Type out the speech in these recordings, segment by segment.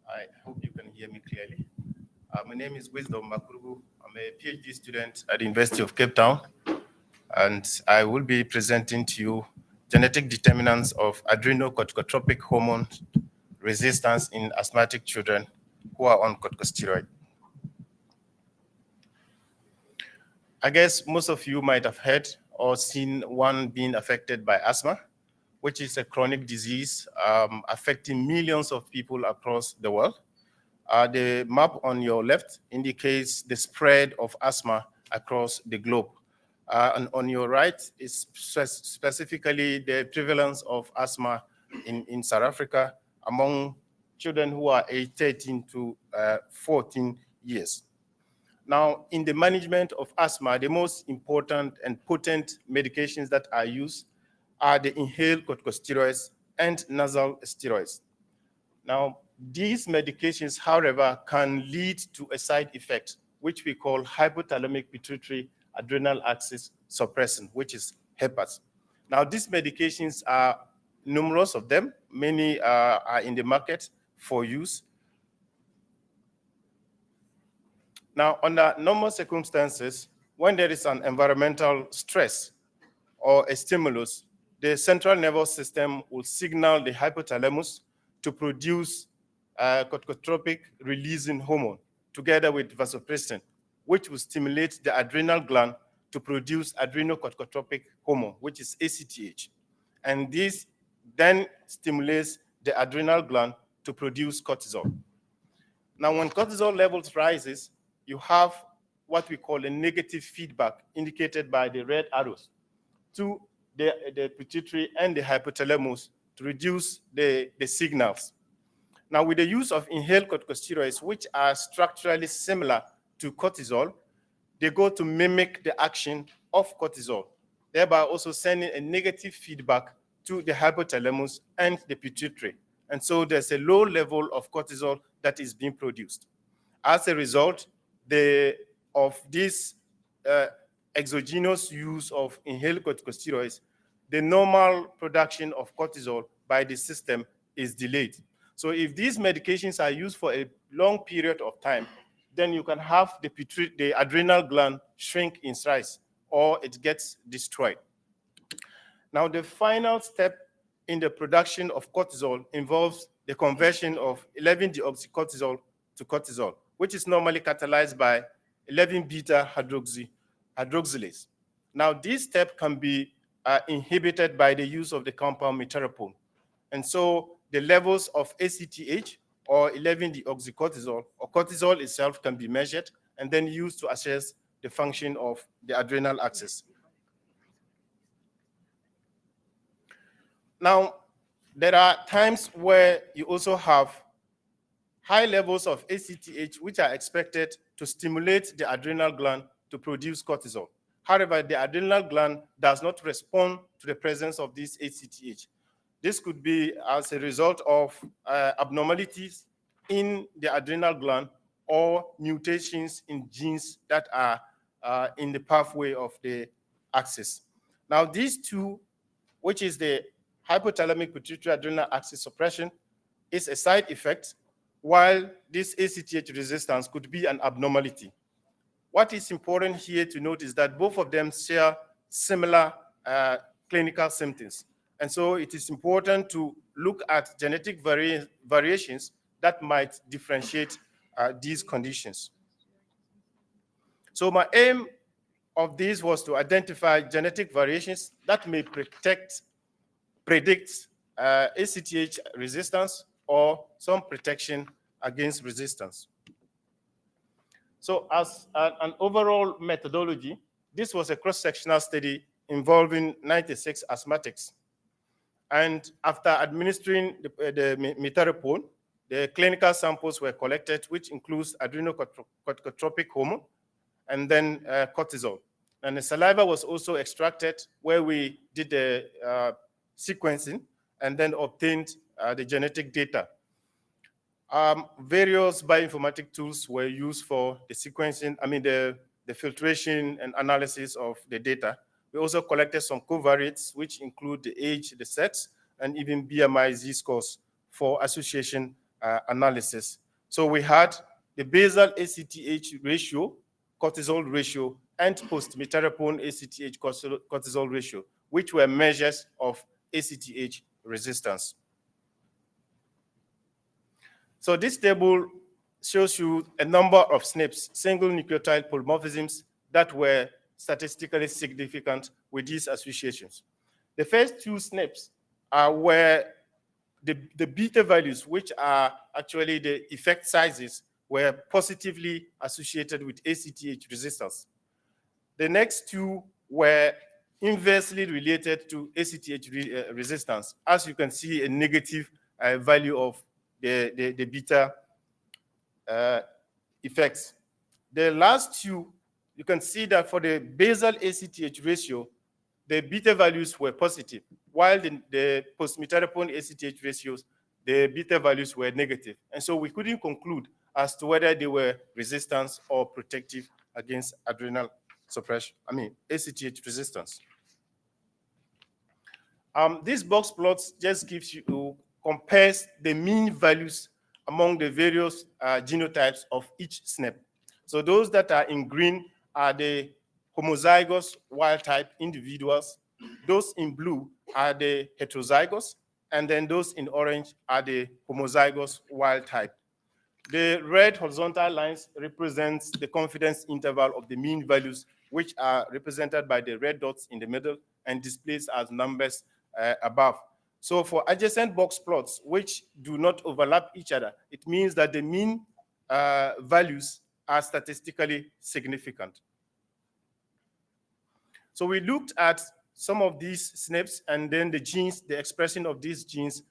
I hope you can hear me clearly. My name is Wisdom Akurugu. I'm a PhD student at the University of Cape Town, and I will be presenting to you genetic determinants of adrenocorticotropic hormone resistance in asthmatic children who are on corticosteroid. I guess most of you might have heard or seen one being affected by asthma, which is a chronic disease affecting millions of people across the world. The map on your left indicates the spread of asthma across the globe. And on your right is specifically the prevalence of asthma in South Africa among children who are aged 13 to 14 years. Now, in the management of asthma, the most important and potent medications that are used are the inhaled corticosteroids and nasal steroids. Now, these medications, however, can lead to a side effect, which we call hypothalamic pituitary adrenal axis suppression, which is HEPAS. Now, these medications are numerous of them. Many are in the market for use. Now, under normal circumstances, when there is an environmental stress or a stimulus, the central nervous system will signal the hypothalamus to produce corticotropic releasing hormone together with vasopressin, which will stimulate the adrenal gland to produce adrenocorticotropic hormone, which is ACTH. And this then stimulates the adrenal gland to produce cortisol. Now, when cortisol levels rises, you have what we call a negative feedback indicated by the red arrows to the pituitary and the hypothalamus to reduce the signals. Now, with the use of inhaled corticosteroids, which are structurally similar to cortisol, they go to mimic the action of cortisol, thereby also sending a negative feedback to the hypothalamus and the pituitary. And so there's a low level of cortisol that is being produced. As a result, of this exogenous use of inhaled corticosteroids, the normal production of cortisol by the system is delayed. So if these medications are used for a long period of time, then you can have the adrenal gland shrink in size or it gets destroyed. Now, the final step in the production of cortisol involves the conversion of 11-deoxycortisol to cortisol, which is normally catalyzed by 11-beta hydroxylase. Now, this step can be inhibited by the use of the compound meteropone. And so the levels of ACTH or 11-deoxycortisol or cortisol itself can be measured and then used to assess the function of the adrenal axis. Now, there are times where you also have high levels of ACTH, which are expected to stimulate the adrenal gland to produce cortisol. However, the adrenal gland does not respond to the presence of this ACTH. This could be as a result of abnormalities in the adrenal gland or mutations in genes that are in the pathway of the axis. Now, these two, which is the hypothalamic pituitary adrenal axis suppression, is a side effect, while this ACTH resistance could be an abnormality. What is important here to note is that both of them share similar clinical symptoms. And so it is important to look at genetic variations that might differentiate these conditions. So my aim of this was to identify genetic variations that may predict ACTH resistance or some protection against resistance. So as an overall methodology, this was a cross-sectional study involving 96 asthmatics. And after administering the meteropone, the clinical samples were collected, which includes adrenocorticotropic hormone and then cortisol. And the saliva was also extracted where we did the sequencing and then obtained the genetic data. Various bioinformatic tools were used for the sequencing, the filtration and analysis of the data. We also collected some covariates, which include the age, the sex, and even BMI Z-scores for association analysis. So we had the basal ACTH ratio, cortisol ratio, and post-miterapone ACTH cortisol ratio, which were measures of ACTH resistance. So this table shows you a number of SNPs, single nucleotide polymorphisms, that were statistically significant with these associations. The first two SNPs were the beta values, which are actually the effect sizes, were positively associated with ACTH resistance. The next two were inversely related to ACTH resistance. As you can see, a negative value of the beta effects. The last two, you can see that for the basal ACTH ratio, the beta values were positive, while the post-miterapone ACTH ratios, the beta values were negative. And so we couldn't conclude as to whether they were resistant or protective against adrenal suppression, ACTH resistance. This box plots just gives you, compares the mean values among the various genotypes of each SNP. So those that are in green are the homozygous wild-type individuals. Those in blue are the heterozygous, and then those in orange are the homozygous wild-type. The red horizontal lines represents the confidence interval of the mean values, which are represented by the red dots in the middle and displayed as numbers above. So for adjacent box plots, which do not overlap each other, it means that the mean values are statistically significant. So we looked at some of these SNPs and then the genes, the expression of these genes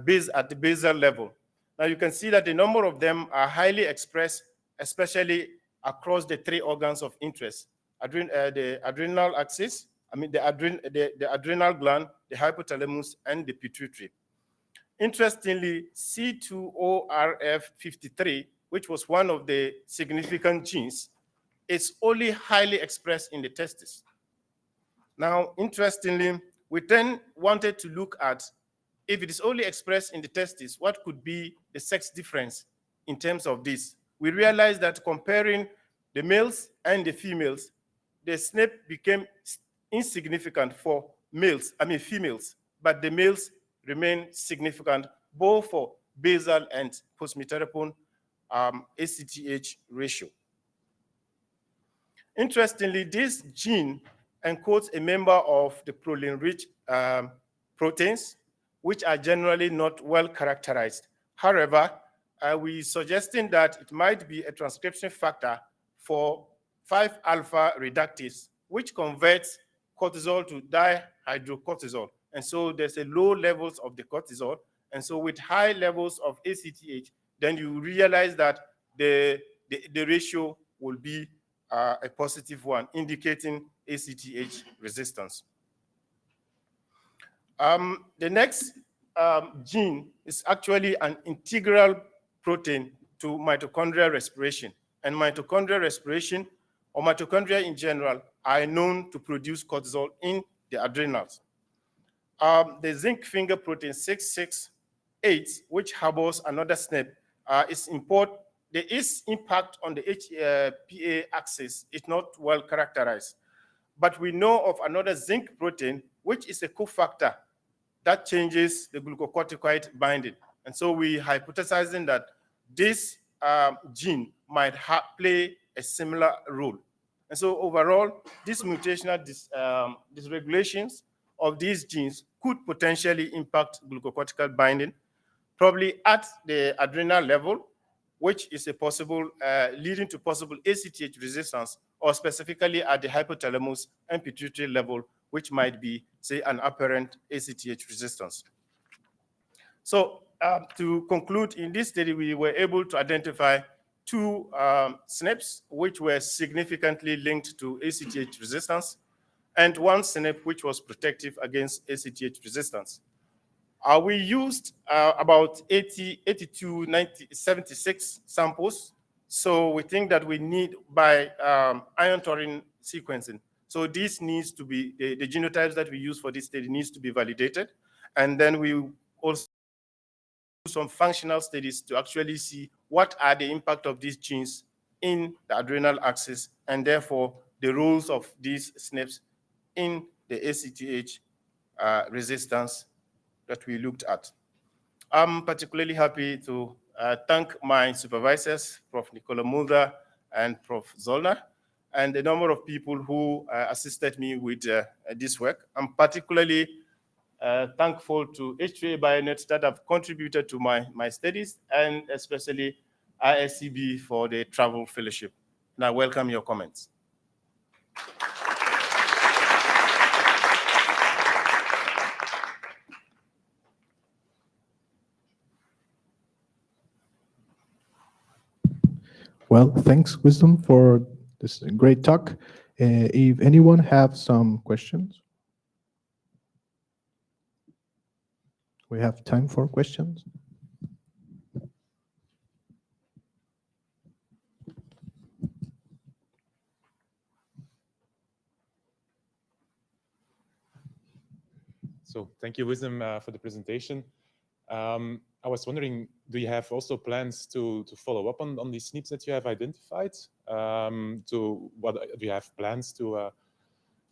based at the basal level. Now you can see that the number of them are highly expressed, especially across the three organs of interest: the adrenal axis, the adrenal gland, the hypothalamus, and the pituitary. Interestingly, C2ORF53, which was one of the significant genes, is only highly expressed in the testes. Now, interestingly, we then wanted to look at, if it is only expressed in the testes, what could be the sex difference in terms of this? We realized that comparing the males and the females, the SNP became insignificant for females, but the males remain significant both for basal and post-miterapone ACTH ratio. Interestingly, this gene encodes a member of the proline-rich proteins, which are generally not well characterized. However, we're suggesting that it might be a transcription factor for 5-alpha reductase, which converts cortisol to dihydrocortisol. And so there's a low levels of the cortisol. And so with high levels of ACTH, then you realize that the ratio will be a positive one, indicating ACTH resistance. The next gene is actually an integral protein to mitochondrial respiration. And mitochondrial respiration, or mitochondria in general, are known to produce cortisol in the adrenals. The zinc finger protein 668, which harbors another SNP, is important. There is impact on the HPA axis. It's not well characterized. But we know of another zinc protein, which is a cofactor that changes the glucocorticoid binding. And so we're hypothesizing that this gene might play a similar role. And so overall, these mutational dysregulations of these genes could potentially impact glucocorticoid binding, probably at the adrenal level, which is a possible, leading to possible ACTH resistance, or specifically at the hypothalamus and pituitary level, which might be, say, an apparent ACTH resistance. So to conclude, in this study, we were able to identify two SNPs which were significantly linked to ACTH resistance, and one SNP which was protective against ACTH resistance. We used about 76 samples. So we think that we need, by ion taurine sequencing. So this needs to be, the genotypes that we use for this study needs to be validated. And then we also some functional studies to actually see what are the impact of these genes in the adrenal axis, and therefore the roles of these SNPs in the ACTH resistance that we looked at. I'm particularly happy to thank my supervisors, Prof. Nicola Mulder and Prof. Zollner, and the number of people who assisted me with this work. I'm particularly thankful to H3A Bionet that have contributed to my studies, and especially ISCB for the travel fellowship. And I welcome your comments. Well, thanks, Wisdom, for this great talk. If anyone have some questions, we have time for questions. So thank you, Wisdom, for the presentation. I was wondering, do you have also plans to follow up on these SNPs that you have identified? Do you have plans to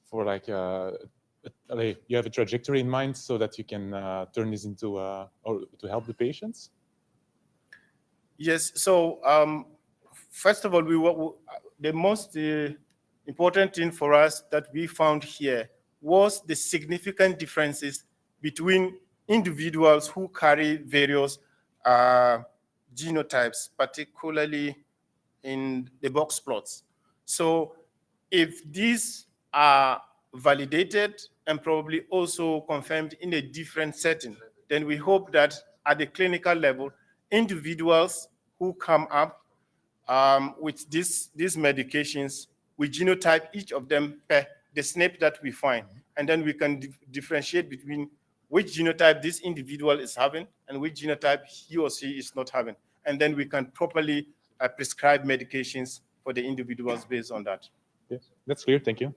for like you have a trajectory in mind so that you can turn this into or to help the patients? Yes. So first of all, the most important thing for us that we found here was the significant differences between individuals who carry various genotypes, particularly in the box plots. So if these are validated and probably also confirmed in a different setting, then we hope that at the clinical level, individuals who come up with these medications, we genotype each of them per the SNP that we find. And then we can differentiate between which genotype this individual is having and which genotype he or she is not having. And then we can properly prescribe medications for the individuals based on that. Yes, that's clear. Thank you.